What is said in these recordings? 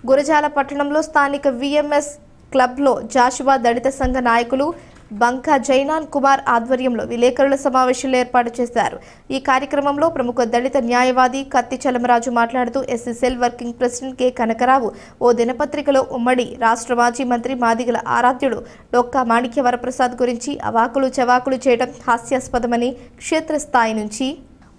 గురజాల పట్టణంలో స్థానిక విఎంఎస్ క్లబ్లో జాషువా దళిత సంఘ నాయకులు బంకా జైనాన్ కుమార్ ఆధ్వర్యంలో విలేకరుల సమావేశాలు ఏర్పాటు చేశారు. ఈ కార్యక్రమంలో ప్రముఖ దళిత న్యాయవాది కత్తి చలమరాజు మాట్లాడుతూ SC cell working president K Kanakarao ఓ దినపత్రికలో ఉమ్మడి రాష్ట్ర మాజీ మంత్రి మాదిగల ఆరాధ్యుడు డొక్కా మాణిక్య వరప్రసాద్ గురించి అవాకులు చవాకులు చేయడం హాస్యాస్పదమని, క్షేత్రస్థాయి నుంచి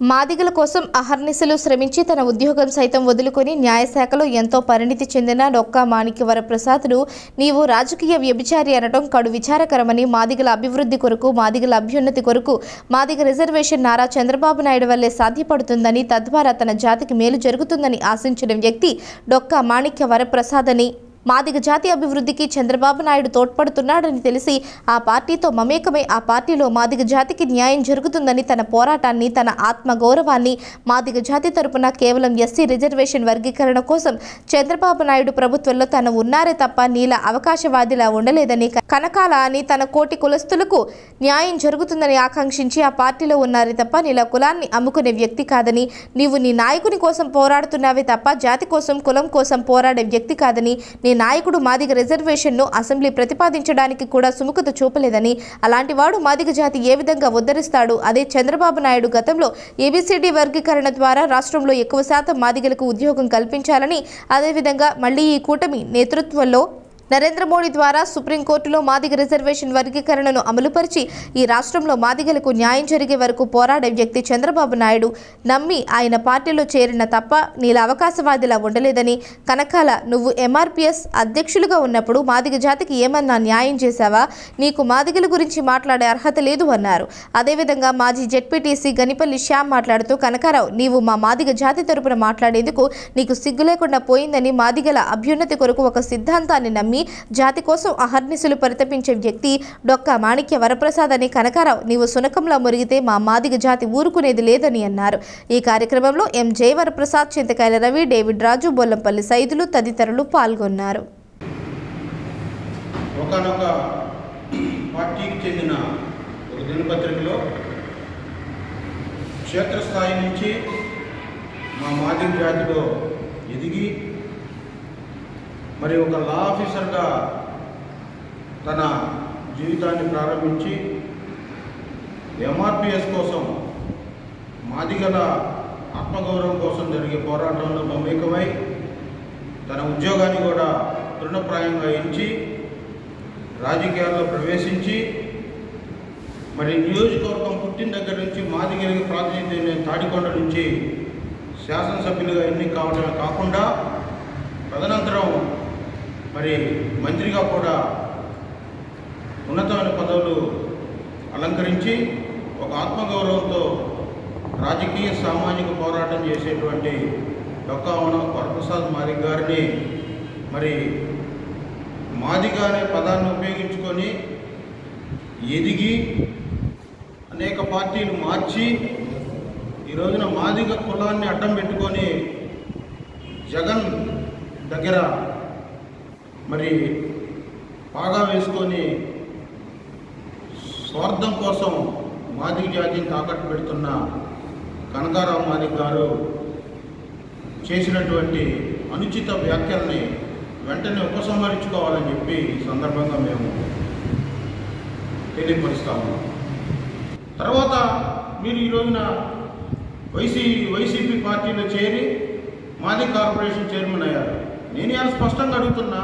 మాదిగల కోసం అహర్నిశలు శ్రమించి తన ఉద్యోగం సైతం వదులుకొని న్యాయశాఖలో ఎంతో పరిణితి చెందిన డొక్కా మాణిక్య వరప్రసాద్ను నీవు రాజకీయ వ్యభిచారి అనడం కడు విచారకరమని, మాదిగల అభివృద్ధి కొరకు, మాదిగల అభ్యున్నతి కొరకు మాదిగ రిజర్వేషన్ నారా చంద్రబాబు నాయుడు వల్లే సాధ్యపడుతుందని, తద్వారా తన జాతికి మేలు జరుగుతుందని ఆశించిన వ్యక్తి డొక్కా మాణిక్య వరప్రసాద్ అని, మాదిగ జాతి అభివృద్ధికి చంద్రబాబు నాయుడు తోడ్పడుతున్నాడని తెలిసి ఆ పార్టీతో మమేకమై ఆ పార్టీలో మాదిగ జాతికి న్యాయం జరుగుతుందని తన పోరాటాన్ని, తన ఆత్మగౌరవాన్ని మాదిగ జాతి తరపున కేవలం ఎస్సీ రిజర్వేషన్ వర్గీకరణ కోసం చంద్రబాబు నాయుడు ప్రభుత్వంలో తను ఉన్నారే తప్ప నీలా అవకాశవాదిలా ఉండలేదని, కనకాల అని తన కోటి కులస్తులకు న్యాయం జరుగుతుందని ఆకాంక్షించి ఆ పార్టీలో ఉన్నారే తప్ప నీలా కులాన్ని అమ్ముకునే వ్యక్తి కాదని, నీవు నీ నాయకుని కోసం పోరాడుతున్నావే తప్ప జాతి కోసం, కులం కోసం పోరాడే వ్యక్తి కాదని, నాయకుడు మాదిగ రిజర్వేషన్ను అసెంబ్లీ ప్రతిపాదించడానికి కూడా సుముఖత చూపలేదని, అలాంటి వాడు మాదిగ జాతి ఏ విధంగా ఉద్ధరిస్తాడు? అదే చంద్రబాబు నాయుడు గతంలో ఏబిసిడి వర్గీకరణ ద్వారా రాష్ట్రంలో ఎక్కువ శాతం మాదిగలకు ఉద్యోగం కల్పించాలని, అదేవిధంగా మళ్లీ ఈ కూటమి నేతృత్వంలో నరేంద్ర మోడీ ద్వారా సుప్రీంకోర్టులో మాదిగ రిజర్వేషన్ వర్గీకరణను అమలుపరిచి ఈ రాష్ట్రంలో మాదిగలకు న్యాయం జరిగే వరకు పోరాడే వ్యక్తి చంద్రబాబు నాయుడు నమ్మి ఆయన పార్టీలో చేరిన తప్ప నీలా అవకాశవాదిలా ఉండలేదని, కనకాల నువ్వు ఎంఆర్పిఎస్ అధ్యక్షులుగా ఉన్నప్పుడు మాదిగ జాతికి ఏమన్నా న్యాయం చేశావా? నీకు మాదిగల గురించి మాట్లాడే అర్హత లేదు అన్నారు. అదేవిధంగా మాజీ జెడ్పీటీసీ గనిపల్లి శ్యామ్ మాట్లాడుతూ, కనకారావు నీవు మా మాదిగ జాతి తరపున మాట్లాడేందుకు నీకు సిగ్గు లేకుండా పోయిందని, మాదిగల అభ్యున్నతి కొరకు ఒక సిద్ధాంతాన్ని నమ్మి జాతి కోసం అహర్నిశలు పరితపించే వ్యక్తి డొక్కా మాణిక్య వరప్రసాద్ అని, కనకారావు నీవు సునకంలా మురిగితే మా మాదిగ జాతి ఊరుకునేది లేదని అన్నారు. ఈ కార్యక్రమంలో ఎం జయవరప్రసాద్, చింతకాయల రవి, డేవిడ్ రాజు, బొల్లంపల్లి సైదులు తదితరులు పాల్గొన్నారు. ఒకనొక పార్టీకి చెందిన ఒక దినపత్రికలో క్షేత్రస్థాయి నుంచి మా మాదిగ జాతిలో ఎదిగి మరి ఒక లా ఆఫీసర్గా తన జీవితాన్ని ప్రారంభించి ఎంఆర్పిఎస్ కోసం, మాదిగల ఆత్మగౌరవం కోసం జరిగే పోరాటంలో మమేకమై తన ఉద్యోగాన్ని కూడా తృణప్రాయంగా ఎంచి రాజకీయాల్లో ప్రవేశించి మరి నియోజకవర్గం పుట్టిన దగ్గర నుంచి మాదిగలకు ప్రాతినిధ్యం తాడికొండ నుంచి శాసనసభ్యులుగా ఎన్నిక కావడమే కాకుండా తదనంతరం మరి మంత్రిగా కూడా ఉన్నతమైన పదవులు అలంకరించి ఒక ఆత్మగౌరవంతో రాజకీయ సామాజిక పోరాటం చేసేటువంటి డొక్కా వరప్రసాద్ మాదిగ గారిని మరి మాదిగ అనే పదాన్ని ఉపయోగించుకొని ఎదిగి అనేక పార్టీలు మార్చి ఈ రోజున మాదిగ కులాన్ని అడ్డం పెట్టుకొని జగన్ దగ్గర మరి పాగా వేసుకొని స్వార్థం కోసం మాదిగ జాతిని తాకట్టు పెడుతున్న కనకారావు మాదిగ గారు చేసినటువంటి అనుచిత వ్యాఖ్యల్ని వెంటనే ఉపసంహరించుకోవాలని చెప్పి ఈ సందర్భంగా మేము తెలియపరుస్తాము. తర్వాత మీరు ఈ రోజున వైసీపీ పార్టీలో చేరి మాదిగ కార్పొరేషన్ చైర్మన్ అయ్యారు. నేను ఇలా స్పష్టంగా అడుగుతున్నా,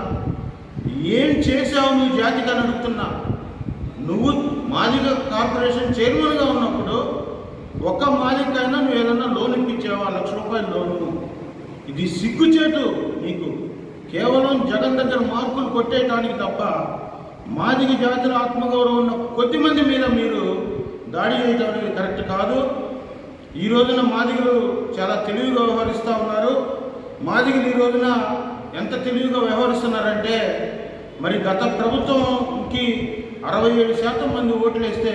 ఏం చేశావు నువ్వు జాతికి అని అడుగుతున్నా. నువ్వు మాదిగ కార్పొరేషన్ చైర్మన్గా ఉన్నప్పుడు ఒక్క మాదిగకైనా నువ్వు ఏదన్నా లోన్ ఇప్పించావా? 1,00,000 రూపాయల లోను. ఇది సిగ్గుచేటు నీకు. కేవలం జగన్ దగ్గర మార్కులు కొట్టేయటానికి తప్ప మాదిగ జాతిలో ఆత్మగౌరవం ఉన్న కొద్దిమంది మీద మీరు దాడి చేయడం అనేది కరెక్ట్ కాదు. ఈ రోజున మాదిగలు చాలా తెలివిగా వ్యవహరిస్తూ ఉన్నారు. మాదిగలు ఈ రోజున ఎంత తెలివిగా వ్యవహరిస్తున్నారంటే, మరి గత ప్రభుత్వంకి 67% మంది ఓట్లు వేస్తే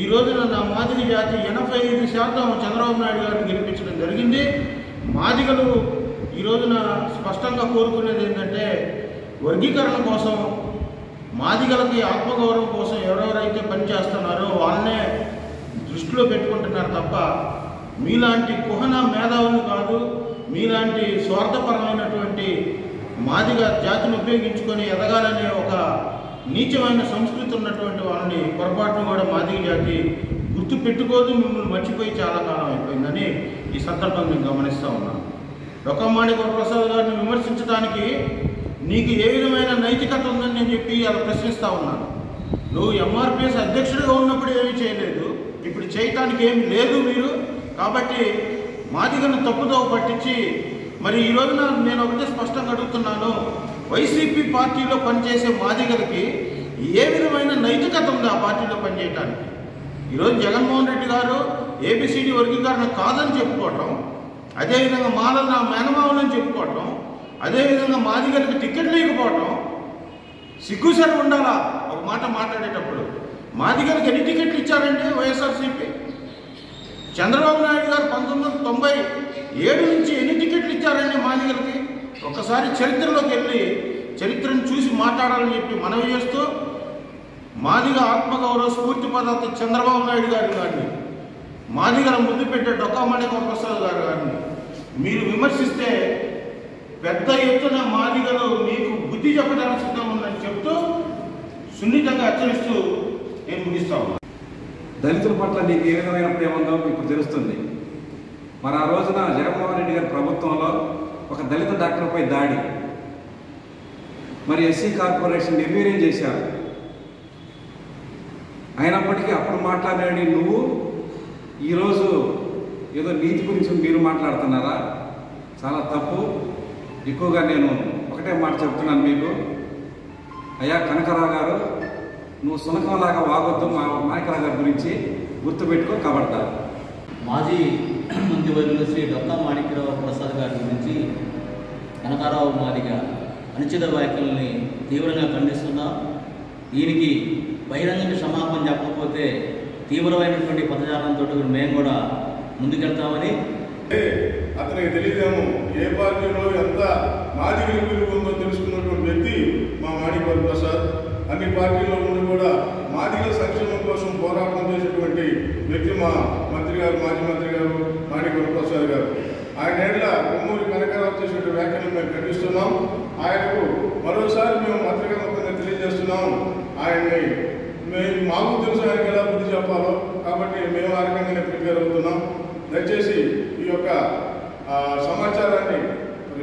ఈ రోజున నా మాదిగ జాతి 85% చంద్రబాబు నాయుడు గారిని గెలిపించడం జరిగింది. మాదిగలు ఈ రోజున స్పష్టంగా కోరుకునేది ఏంటంటే, వర్గీకరణ కోసం, మాదిగలకి ఆత్మగౌరవం కోసం ఎవరెవరైతే పనిచేస్తున్నారో వాళ్ళనే దృష్టిలో పెట్టుకుంటున్నారు తప్ప మీలాంటి కుహన మేధావులు కాదు, మీలాంటి స్వార్థపరమైనటువంటి మాదిగ జాతిని ఉపయోగించుకొని ఎదగాలనే ఒక నీచమైన సంస్కృతి ఉన్నటువంటి వాళ్ళని పొరపాటును కూడా మాదిగ జాతి గుర్తు పెట్టుకోదు, మిమ్మల్ని మర్చిపోయి చాలా కాలం అయిపోయిందని ఈ సందర్భంగా నేను గమనిస్తూ ఉన్నాను. డొక్కమాణిక ప్రసాద్ గారిని విమర్శించడానికి నీకు ఏ విధమైన నైతికత ఉందని నేను చెప్పి అలా ప్రశ్నిస్తూ ఉన్నాను. నువ్వు ఎంఆర్పిఎస్ అధ్యక్షుడిగా ఉన్నప్పుడు ఏమీ చేయలేదు, ఇప్పుడు చేయటానికి ఏమి లేదు మీరు. కాబట్టి మాదిగను తప్పుదోవ పట్టించి మరి ఈ రోజున నేను ఒకటే స్పష్టంగా అడుగుతున్నాను, వైసీపీ పార్టీలో పనిచేసే మాదిగలకి ఏ విధమైన నైతికత ఉంది ఆ పార్టీలో పనిచేయటానికి? ఈరోజు జగన్మోహన్ రెడ్డి గారు ఏబిసిడి వర్గీకరణ కాదని చెప్పుకోవటం, అదేవిధంగా మాలలు నా మేనమావులని చెప్పుకోవటం, అదేవిధంగా మాదిగలకి టికెట్లు ఇవ్వకపోవటం సిగ్గుసరి ఉండాలా? ఒక మాట మాట్లాడేటప్పుడు మాదిగలకి ఎన్ని టికెట్లు ఇచ్చారంటే వైఎస్ఆర్సీపీ? చంద్రబాబు నాయుడు గారు 1997 నుంచి ఎన్ని టికెట్లు ఇచ్చారండి మాదిగలకి? ఒక్కసారి చరిత్రలోకి వెళ్ళి చరిత్రను చూసి మాట్లాడాలని చెప్పి మనవి చేస్తూ, మాదిగ ఆత్మగౌరవ స్ఫూర్తి పదార్థ చంద్రబాబు నాయుడు గారు గారిని, మాదిగల ముద్దు పెట్టే డొక్కమాణిక ప్రసాద్ గారు గారిని మీరు విమర్శిస్తే పెద్ద ఎత్తున మాదిగలు మీకు బుద్ధి చెప్పడానికి సిద్ధంగా ఉందని చెప్తూ సున్నితంగా హెచ్చరిస్తూ నేను ముగిస్తా ఉన్నాను. దళితుల పట్ల నీకు ఏ విధమైన ప్రేమ ఉందో ఇప్పుడు తెలుస్తుంది. మరి ఆ రోజున జగన్మోహన్ రెడ్డి గారి ప్రభుత్వంలో ఒక దళిత డాక్టర్పై దాడి, మరి ఎస్సీ కార్పొరేషన్ నిర్వీర్యం చేశారు. అయినప్పటికీ అప్పుడు మాట్లాడేది నువ్వు ఈరోజు ఏదో నీతి గురించి మీరు మాట్లాడుతున్నారా? చాలా తప్పు. ఎక్కువగా నేను ఒకటే మాట చెప్తున్నాను మీకు, అయ్యా కనకరావు గారు, నువ్వు సునకంలాగా వాగొద్దు మా నాయకరావు గారి గురించి గుర్తుపెట్టుకో కబడతా. మాజీ మంత్రివర్యులు శ్రీ డొక్కమాణిక్యరావు ప్రసాద్ గారి గురించి కనకారావు మాదిగ అనుచిత వ్యాఖ్యల్ని తీవ్రంగా ఖండిస్తున్నాం. ఈయనకి బహిరంగ క్షమాపణ చెప్పకపోతే తీవ్రమైనటువంటి పదజాలంతో మేము కూడా ముందుకెళ్తామని. అతనికి తెలియదేమో ఏ పార్టీలో ఎంత మాదిగ విలువ ఉందో తెలుసుకున్నటువంటి వ్యక్తి మా మాణిక్యరావు ప్రసాద్. అన్ని పార్టీల్లో ఉండి కూడా మాదిగల సంక్షేమం కోసం పోరాటం చేసేటువంటి వ్యక్తి మా మంత్రి గారు, మాజీ మంత్రి గారు మాణిక్యరావు ప్రసాద్ గారు. ఆయన ఏళ్ల కొమ్మూరి కనకారావు చేసే వ్యాఖ్యలు మేము ఖండిస్తున్నాం. ఆయనకు మరోసారి మేము మంత్రిగా మొత్తంగా తెలియజేస్తున్నాం. ఆయన్ని మాకు తెలుసు ఆయనకి ఎలా బుద్ధి చెప్పాలో, కాబట్టి మేము ఆ రకంగానే ప్రిపేర్ అవుతున్నాం. దయచేసి ఈ యొక్క సమాచారాన్ని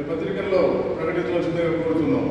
పత్రికల్లో ప్రకటించవలసిందిగా కోరుతున్నాం.